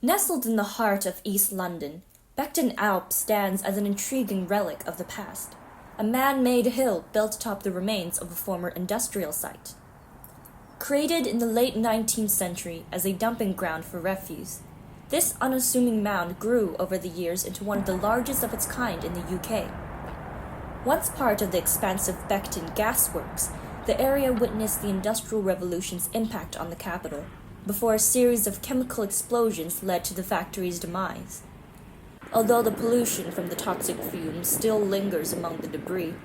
Nestled in the heart of East London, Beckton Alp stands as an intriguing relic of the past, a man-made hill built atop the remains of a former industrial site. Created in the late 19th century as a dumping ground for refuse, this unassuming mound grew over the years into one of the largest of its kind in the UK. Once part of the expansive Beckton Gas Works, the area witnessed the Industrial Revolution's impact on the capital, before a series of chemical explosions led to the factory's demise. Although the pollution from the toxic fumes still lingers among the debris,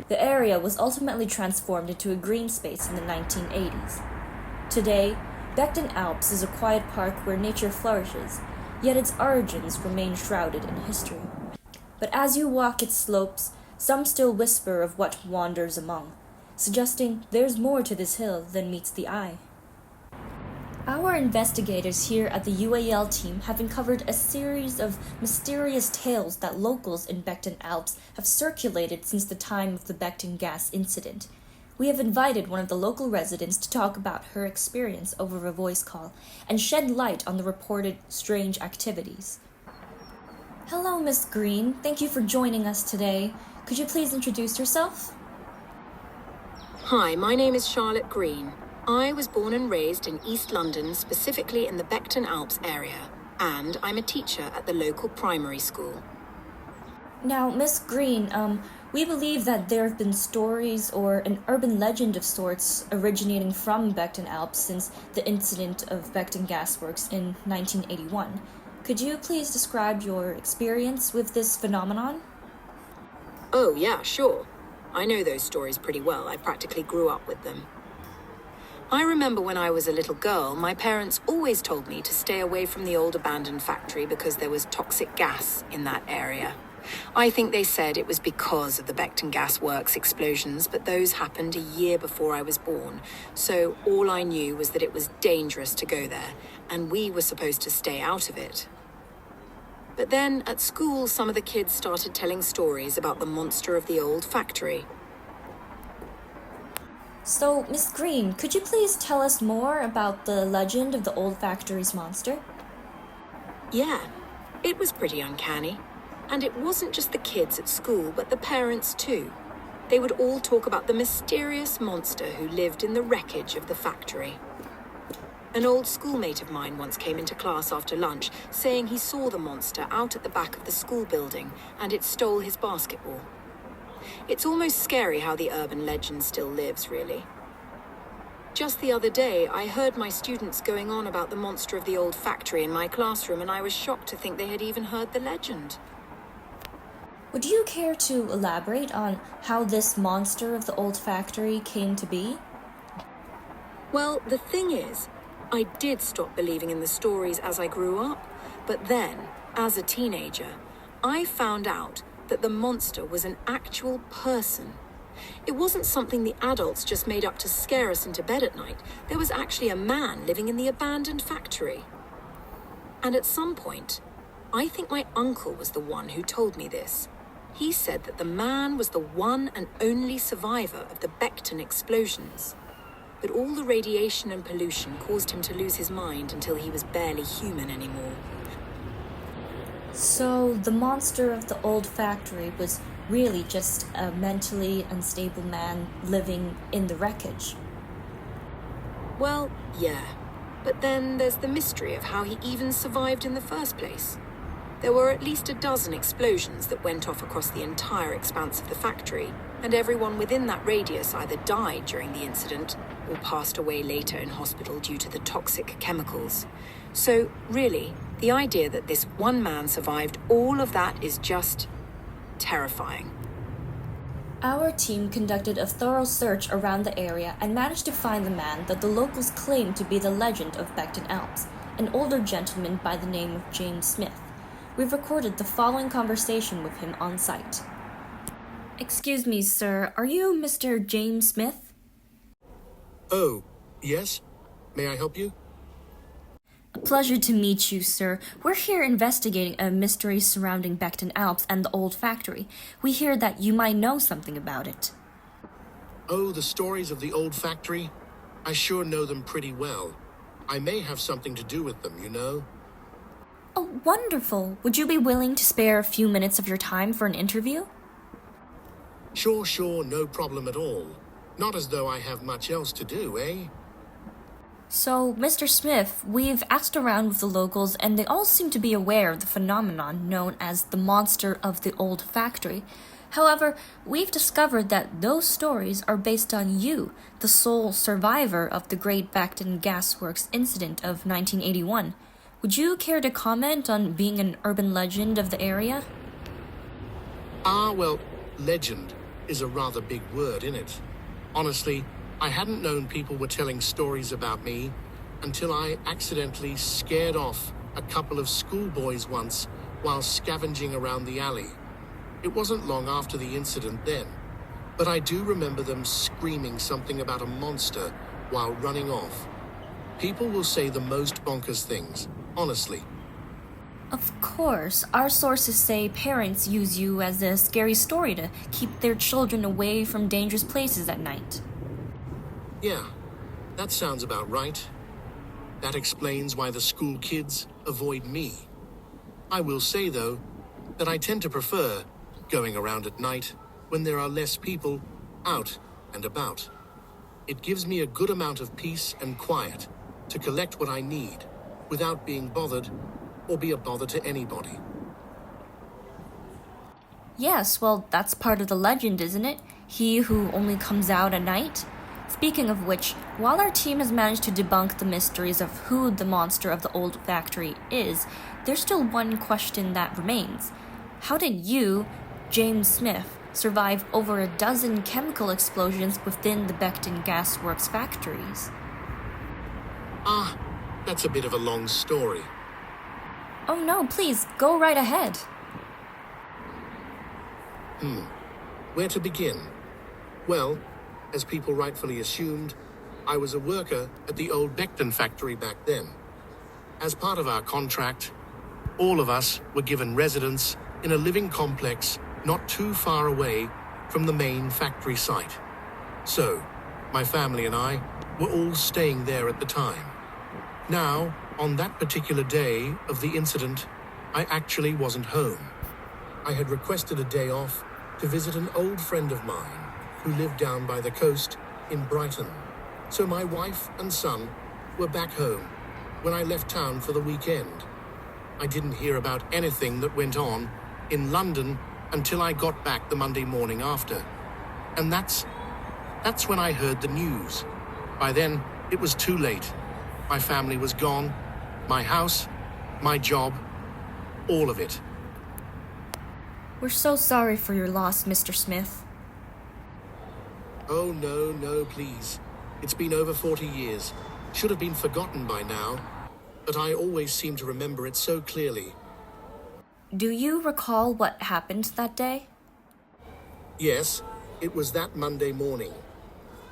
the area was ultimately transformed into a green space in the 1980s. Today, Beckton Alps is a quiet park where nature flourishes, yet its origins remain shrouded in history. But as you walk its slopes, some still whisper of what wanders among, suggesting there's more to this hill than meets the eye. Our investigators here at the UAL team have uncovered a series of mysterious tales that locals in Beckton Alps have circulated since the time of the Beckton gas incident. We have invited one of the local residents to talk about her experience over a voice call and shed light on the reported strange activities. Hello, Miss Green. Thank you for joining us today. Could you please introduce yourself? Hi, my name is Charlotte Green. I was born and raised in East London, specifically in the Beckton Alps area, and I'm a teacher at the local primary school. Now, Miss Green, we believe that there have been stories or an urban legend of sorts originating from Beckton Alps since the incident of Beckton Gas Works in 1981. Could you please describe your experience with this phenomenon? Oh, yeah, sure. I know those stories pretty well. I practically grew up with them. I remember when I was a little girl, my parents always told me to stay away from the old abandoned factory because there was toxic gas in that area. I think they said it was because of the Beckton Gas Works explosions, but those happened a year before I was born, so all I knew was that it was dangerous to go there, and we were supposed to stay out of it. But then, at school, some of the kids started telling stories about the monster of the old factory. So, Miss Green, could you please tell us more about the legend of the old factory's monster? Yeah, it was pretty uncanny. And it wasn't just the kids at school, but the parents too. They would all talk about the mysterious monster who lived in the wreckage of the factory. An old schoolmate of mine once came into class after lunch, saying he saw the monster out at the back of the school building, and it stole his basketball. It's almost scary how the urban legend still lives, really. Just the other day, I heard my students going on about the monster of the old factory in my classroom, and I was shocked to think they had even heard the legend. Would you care to elaborate on how this monster of the old factory came to be? Well, the thing is, I did stop believing in the stories as I grew up, but then, as a teenager, I found out that the monster was an actual person. It wasn't something the adults just made up to scare us into bed at night. There was actually a man living in the abandoned factory. And at some point, I think my uncle was the one who told me this. He said that the man was the one and only survivor of the Beckton explosions. But all the radiation and pollution caused him to lose his mind until he was barely human anymore. So, the monster of the old factory was really just a mentally unstable man living in the wreckage. Well, yeah. But then there's the mystery of how he even survived in the first place. There were at least a dozen explosions that went off across the entire expanse of the factory, and everyone within that radius either died during the incident or passed away later in hospital due to the toxic chemicals. So, really, the idea that this one man survived all of that is just terrifying. Our team conducted a thorough search around the area and managed to find the man that the locals claimed to be the legend of Beckton Alps, an older gentleman by the name of James Smith. We've recorded the following conversation with him on site. Excuse me, sir, are you Mr. James Smith? Oh, yes? May I help you? A pleasure to meet you, sir. We're here investigating a mystery surrounding Beckton Alps and the old factory. We hear that you might know something about it. Oh, the stories of the old factory? I sure know them pretty well. I may have something to do with them, you know? Oh, wonderful. Would you be willing to spare a few minutes of your time for an interview? Sure, no problem at all. Not as though I have much else to do, eh? So, Mr. Smith, we've asked around with the locals and they all seem to be aware of the phenomenon known as the monster of the old factory. However, we've discovered that those stories are based on you, the sole survivor of the Great Beckton Gas Works incident of 1981. Would you care to comment on being an urban legend of the area? Well, legend is a rather big word, innit? Honestly, I hadn't known people were telling stories about me until I accidentally scared off a couple of schoolboys once while scavenging around the alley. It wasn't long after the incident then, but I do remember them screaming something about a monster while running off. People will say the most bonkers things, honestly. Of course, our sources say parents use you as a scary story to keep their children away from dangerous places at night. Yeah, that sounds about right. That explains why the school kids avoid me. I will say, though, that I tend to prefer going around at night when there are less people out and about. It gives me a good amount of peace and quiet to collect what I need without being bothered or be a bother to anybody. Yes, well, that's part of the legend, isn't it? He who only comes out at night? Speaking of which, while our team has managed to debunk the mysteries of who the monster of the old factory is, there's still one question that remains. How did you, James Smith, survive over a dozen chemical explosions within the Beckton Gas Works factories? That's a bit of a long story. Oh no, please, go right ahead. Where to begin? Well, as people rightfully assumed, I was a worker at the old Beckton factory back then. As part of our contract, all of us were given residence in a living complex not too far away from the main factory site. So, my family and I were all staying there at the time. Now, on that particular day of the incident, I actually wasn't home. I had requested a day off to visit an old friend of mine who lived down by the coast in Brighton. So my wife and son were back home when I left town for the weekend. I didn't hear about anything that went on in London until I got back the Monday morning after. And that's when I heard the news. By then, it was too late. My family was gone, my house, my job, all of it. We're so sorry for your loss, Mr. Smith. Oh, no, please. It's been over 40 years. Should have been forgotten by now. But I always seem to remember it so clearly. Do you recall what happened that day? Yes, it was that Monday morning.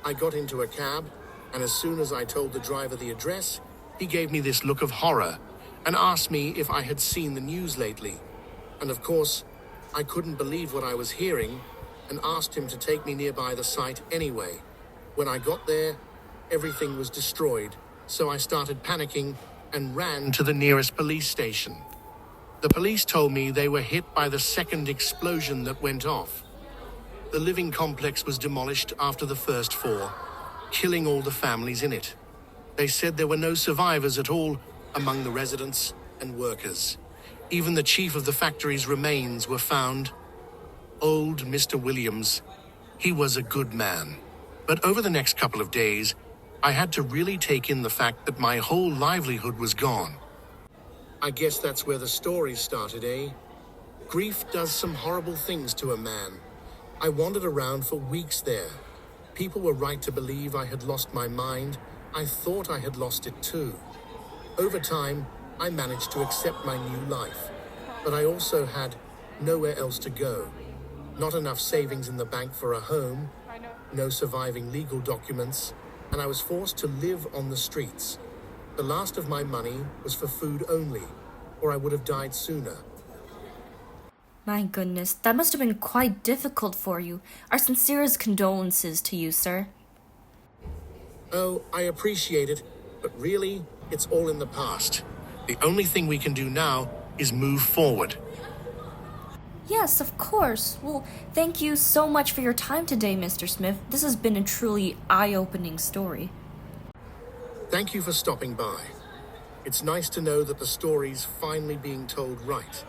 I got into a cab, and as soon as I told the driver the address, he gave me this look of horror and asked me if I had seen the news lately. And of course, I couldn't believe what I was hearing and asked him to take me nearby the site anyway. When I got there, everything was destroyed, so I started panicking and ran to the nearest police station. The police told me they were hit by the second explosion that went off. The living complex was demolished after the first four, killing all the families in it. They said there were no survivors at all among the residents and workers. Even the chief of the factory's remains were found. Old Mr. Williams. He was a good man. But over the next couple of days, I had to really take in the fact that my whole livelihood was gone. I guess that's where the story started, eh? Grief does some horrible things to a man. I wandered around for weeks there. People were right to believe I had lost my mind. I thought I had lost it too. Over time, I managed to accept my new life. But I also had nowhere else to go. Not enough savings in the bank for a home, no surviving legal documents, and I was forced to live on the streets. The last of my money was for food only, or I would have died sooner. My goodness, that must have been quite difficult for you. Our sincerest condolences to you, sir. Oh, I appreciate it, but really, it's all in the past. The only thing we can do now is move forward. Yes, of course. Well, thank you so much for your time today, Mr. Smith. This has been a truly eye-opening story. Thank you for stopping by. It's nice to know that the story's finally being told right.